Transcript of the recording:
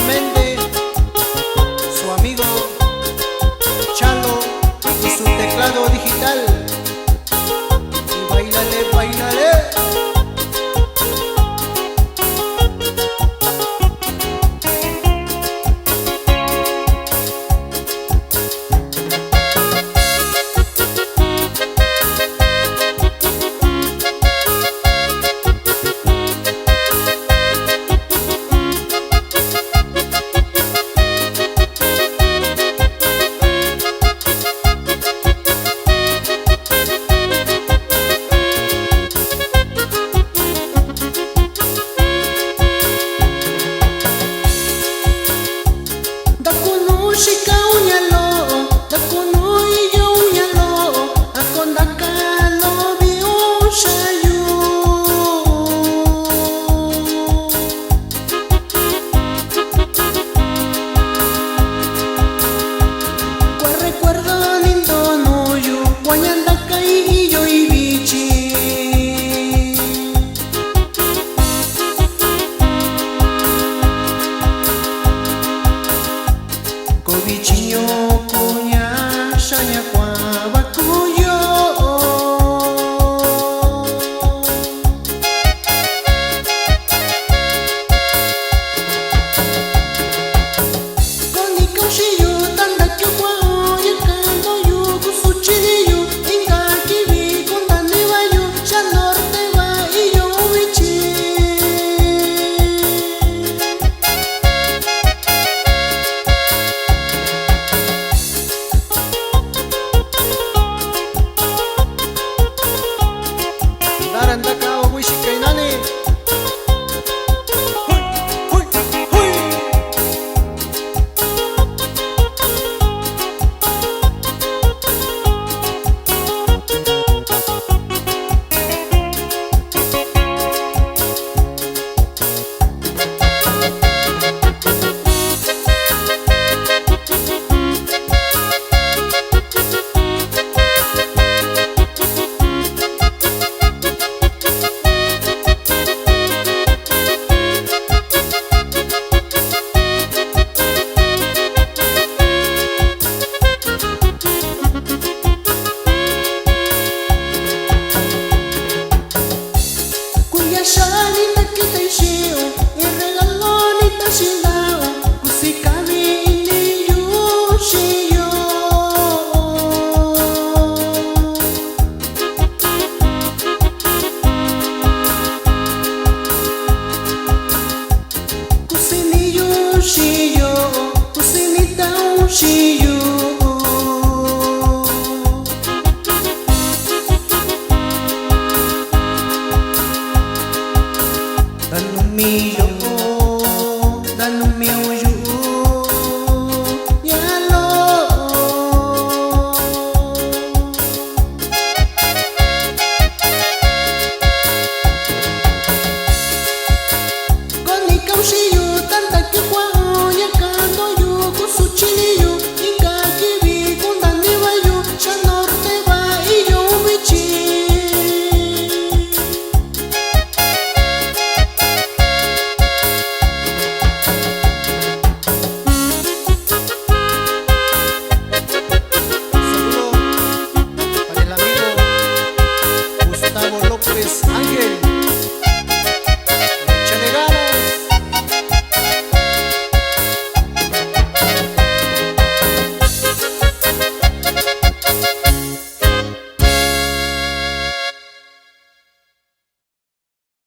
atentamente su amigo Chalo y su teclado digital. Y bailale, bailale. Shika unyalo, dakuno iyo unyalo, akondaka lobi ushayu. Cual recuerdo lindo nuyu, guanyandaka iyo ibichi. Bichinho kunya shanya kwa bakuyo. Koni kaushiyo tanda kyo kwa oye kando yu kusuchiyo inga kibi kundani bayu shanorte ba iyo uichi. Darandaka obushi kainani. Huy, huy, huy. Shanita kita ishio, irregalo nita shindao, kusikami ini yushio. Kusini yushio, kusinita ushio. Dan un millón